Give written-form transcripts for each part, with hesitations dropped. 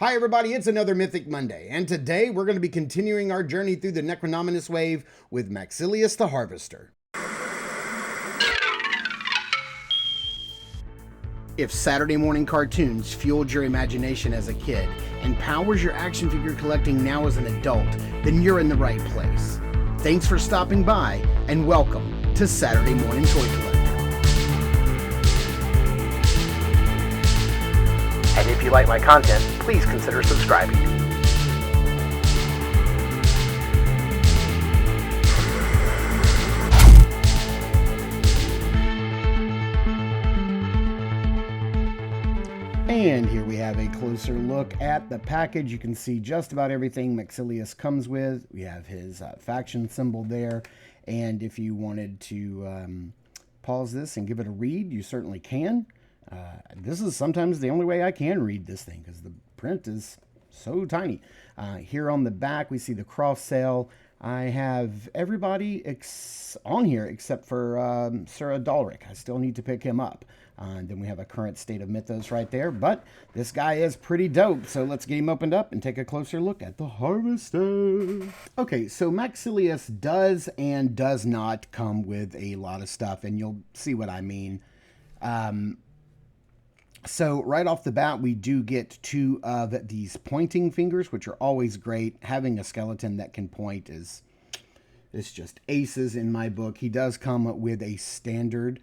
Hi everybody, it's another Mythic Monday, and today we're going to be continuing our journey through the Necronominous wave with Maxillius the Harvester. If Saturday morning cartoons fueled your imagination as a kid and powers your action figure collecting now as an adult, then you're in the right place. Thanks for stopping by, and welcome to Saturday Morning Toy Collector. And if you like my content, please consider subscribing. And here we have a closer look at the package. You can see just about everything Maxillius comes with. We have his faction symbol there. And if you wanted to pause this and give it a read, you certainly can. This is sometimes the only way I can read this thing because the print is so tiny. Here on the back, we see the cross sale. I have everybody on here except for Sir Adalric. I still need to pick him up. And then we have a current state of Mythos right there. But this guy is pretty dope. So let's get him opened up and take a closer look at the Harvester. Okay, so Maxillius does and does not come with a lot of stuff. And you'll see what I mean. So right off the bat, we do get two of these pointing fingers, which are always great. Having a skeleton that can point is just aces in my book. He does come with a standard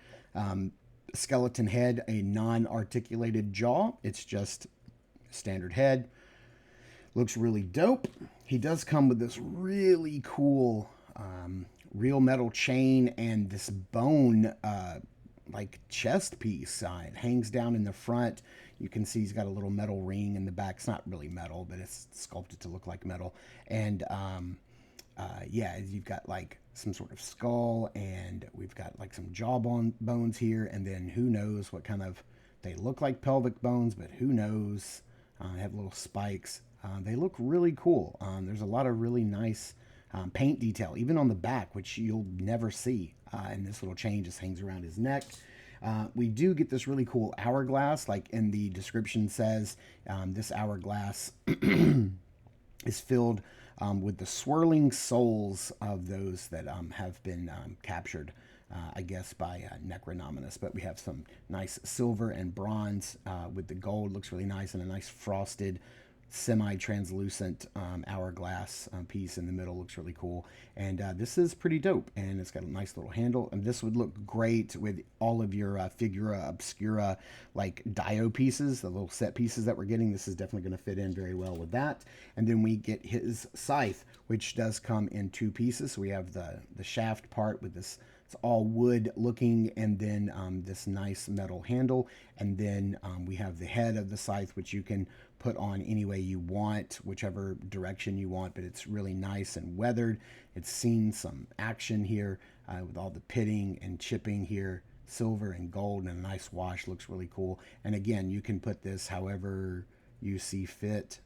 skeleton head, a non-articulated jaw. It's just standard head. Looks really dope. He does come with this really cool real metal chain and this bone like chest piece. It hangs down in the front. You can see he's got a little metal ring in the back. It's not really metal, but it's sculpted to look like metal. And yeah, you've got like some sort of skull, and we've got like some bones here, and then who knows what kind of, they look like pelvic bones, but who knows. Have little spikes. They look really cool. There's a lot of really nice paint detail, even on the back, which you'll never see. And this little chain just hangs around his neck. We do get this really cool hourglass, like in the description says. This hourglass is filled with the swirling souls of those that have been captured, I guess, by Necronominous. But we have some nice silver and bronze with the gold. Looks really nice, and a nice frosted semi-translucent hourglass piece in the middle. Looks really cool, and this is pretty dope, and it's got a nice little handle, and this would look great with all of your figura obscura like dio pieces, the little set pieces that we're getting. This is definitely going to fit in very well with that. And then we get his scythe, which does come in two pieces. So we have the shaft part with this, it's all wood looking, and then this nice metal handle, and then we have the head of the scythe, which you can put on any way you want, whichever direction you want, but it's really nice and weathered. It's seen some action here with all the pitting and chipping here, silver and gold, and a nice wash. Looks really cool. And again, you can put this however you see fit,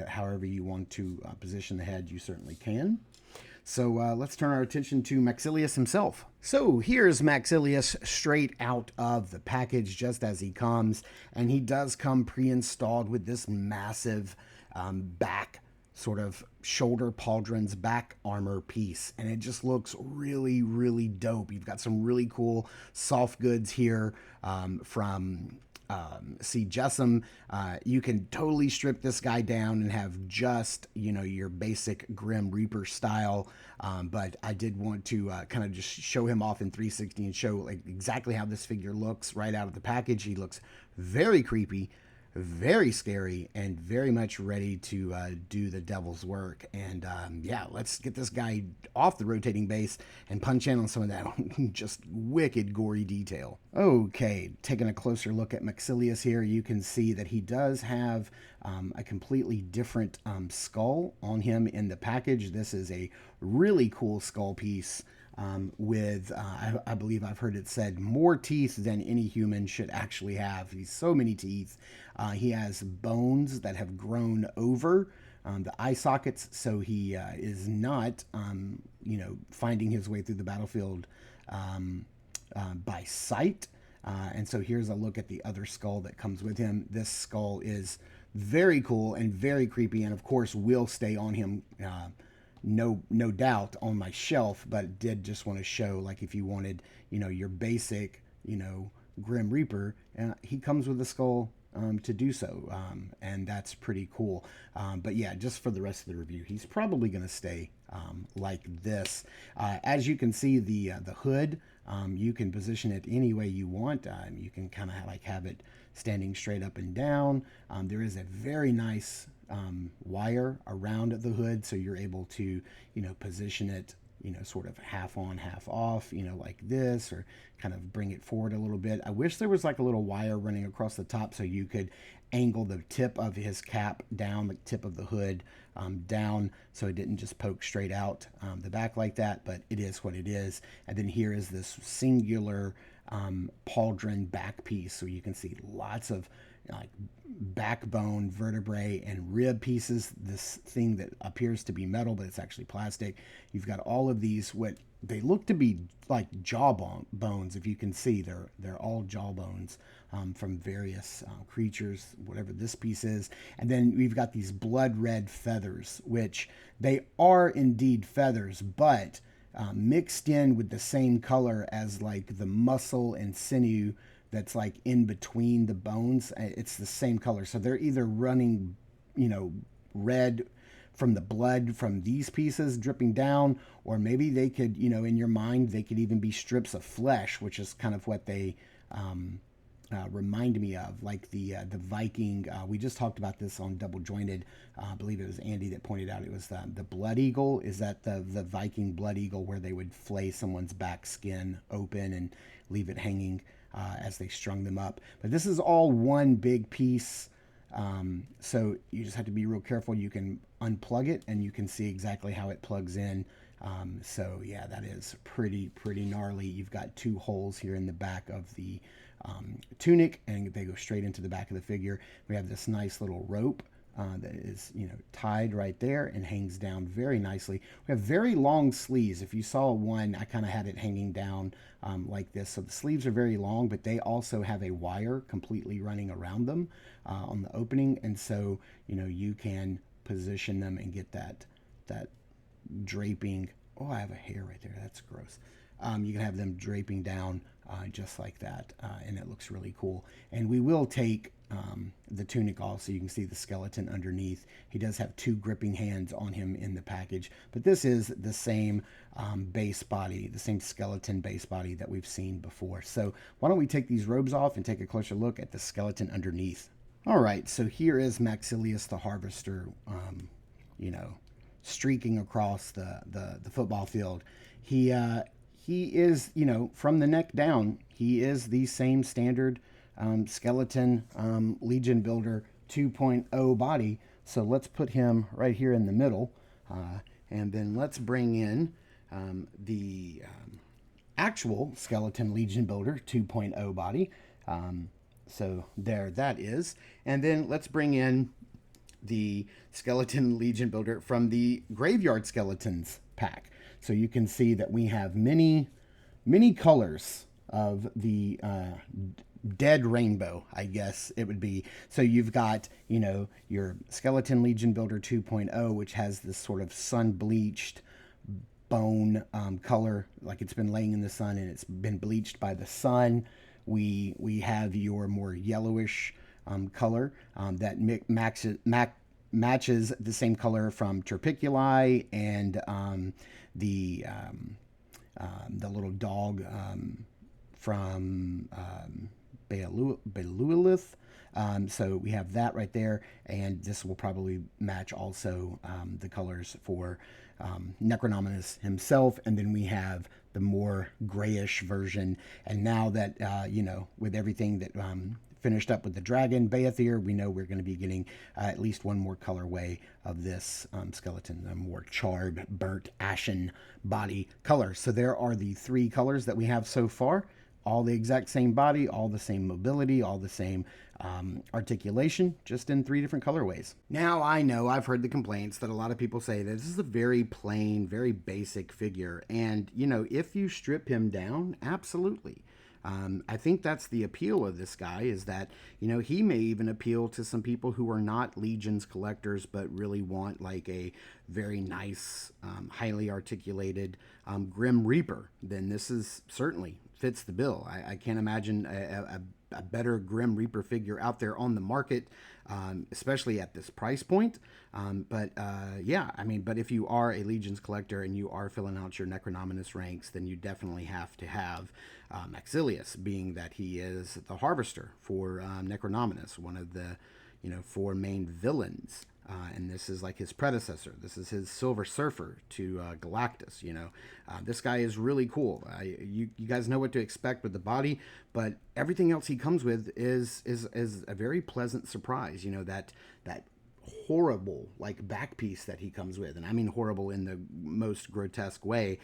however you want to position the head, you certainly can. So let's turn our attention to Maxillius himself. So here's Maxillius straight out of the package, just as he comes. And he does come pre-installed with this massive back sort of shoulder pauldrons back armor piece. And it just looks really, really dope. You've got some really cool soft goods here from see Jessam. You can totally strip this guy down and have just, you know, your basic Grim Reaper style, but I did want to kind of just show him off in 360 and show like exactly how this figure looks right out of the package. He looks very creepy, very scary, and very much ready to do the devil's work. And yeah, let's get this guy off the rotating base and punch in on some of that just wicked gory detail. Okay, taking a closer look at Maxillius here, you can see that he does have a completely different skull on him in the package. This is a really cool skull piece. With, I believe I've heard it said, more teeth than any human should actually have. He's so many teeth. He has bones that have grown over the eye sockets, so he is not, you know, finding his way through the battlefield by sight. And so here's a look at the other skull that comes with him. This skull is very cool and very creepy, and of course will stay on him, no doubt, on my shelf. But did just want to show, like, if you wanted, your basic, Grim Reaper, he comes with a skull to do so, and that's pretty cool. But yeah, just for the rest of the review, he's probably going to stay like this. As you can see, the hood, you can position it any way you want. You can kind of like have it standing straight up and down. There is a very nice wire around the hood, so you're able to position it sort of half on, half off, like this, or kind of bring it forward a little bit. I wish there was like a little wire running across the top so you could angle the tip of his cap down, the tip of the hood down, so it didn't just poke straight out the back like that, but it is what it is. And then here is this singular pauldron back piece, so you can see lots of like backbone, vertebrae, and rib pieces. This thing that appears to be metal, but it's actually plastic. You've got all of these, what they look to be like bones. If you can see, they're all jawbones from various creatures, whatever this piece is. And then we've got these blood red feathers, which they are indeed feathers, but mixed in with the same color as like the muscle and sinew that's like in between the bones. It's the same color, so they're either running red from the blood from these pieces dripping down, or maybe they could, in your mind, they could even be strips of flesh, which is kind of what they remind me of, like the Viking. We just talked about this on Double Jointed. I believe it was Andy that pointed out it was the blood eagle. Is that the Viking blood eagle, where they would flay someone's back skin open and leave it hanging as they strung them up? But this is all one big piece, so you just have to be real careful. You can unplug it and you can see exactly how it plugs in. So yeah, that is pretty gnarly. You've got two holes here in the back of the tunic, and they go straight into the back of the figure. We have this nice little rope that is tied right there and hangs down very nicely. We have very long sleeves. If you saw one, I kind of had it hanging down like this. So the sleeves are very long, but they also have a wire completely running around them on the opening, and so you can position them and get that draping. Oh, I have a hair right there. That's gross. You can have them draping down just like that, and it looks really cool. And we will take the tunic off so you can see the skeleton underneath. He does have two gripping hands on him in the package, but this is the same base body, the same skeleton base body that we've seen before. So why don't we take these robes off and take a closer look at the skeleton underneath. All right, so here is Maxillius the Harvester, streaking across the football field. He is, from the neck down, he is the same standard skeleton Legion Builder 2.0 body. So let's put him right here in the middle, and then let's bring in the actual skeleton Legion Builder 2.0 body. So there that is. And then let's bring in the skeleton Legion Builder from the Graveyard Skeletons pack. So you can see that we have many colors of the dead rainbow, I guess it would be. So you've got, your skeleton Legion Builder 2.0, which has this sort of sun-bleached bone color, like it's been laying in the sun and it's been bleached by the sun. We have your more yellowish color that matches the same color from Terpiculi and the little dog from Beluilith. So we have that right there, and this will probably match also the colors for Necronominus himself. And then we have the more grayish version. And now that, with everything that finished up with the dragon, Beathir, we know we're going to be getting at least one more colorway of this skeleton, a more charred, burnt, ashen body color. So there are the three colors that we have so far. All the exact same body, all the same mobility, all the same articulation, just in three different colorways. Now, I know I've heard the complaints that a lot of people say that this is a very plain, very basic figure. And, if you strip him down, absolutely. I think that's the appeal of this guy, is that, you know, he may even appeal to some people who are not Legions collectors but really want like a very nice, highly articulated Grim Reaper. Then this is certainly fits the bill. I can't imagine a better Grim Reaper figure out there on the market, especially at this price point. Yeah, I mean, but if you are a Legions collector and you are filling out your Necronominus ranks, then you definitely have to have Maxillius, being that he is the Harvester for Necronominus, one of the, you know, 4 main villains. And this is like his predecessor. This is his Silver Surfer to Galactus. You know, this guy is really cool. You guys know what to expect with the body, but everything else he comes with is a very pleasant surprise. You know, that horrible like back piece that he comes with, and I mean horrible in the most grotesque way,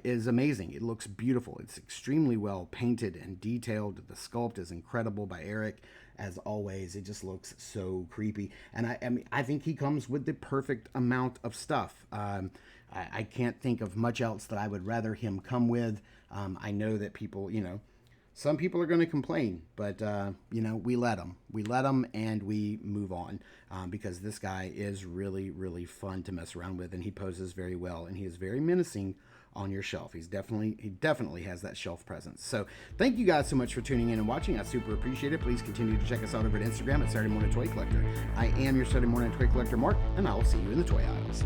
is amazing. It looks beautiful. It's extremely well painted and detailed. The sculpt is incredible by Eric. As always, it just looks so creepy. And I mean, I think he comes with the perfect amount of stuff. I can't think of much else that I would rather him come with. I know that people, you know, some people are going to complain, but, you know, we let them. We let them and we move on, because this guy is really, really fun to mess around with, and he poses very well, and he is very menacing on your shelf. He definitely has that shelf presence. So thank you guys so much for tuning in and watching. I super appreciate it. Please continue to check us out over at Instagram at Saturday Morning Toy Collector. I am your Saturday Morning Toy Collector, Mark, and I will see you in the toy aisles.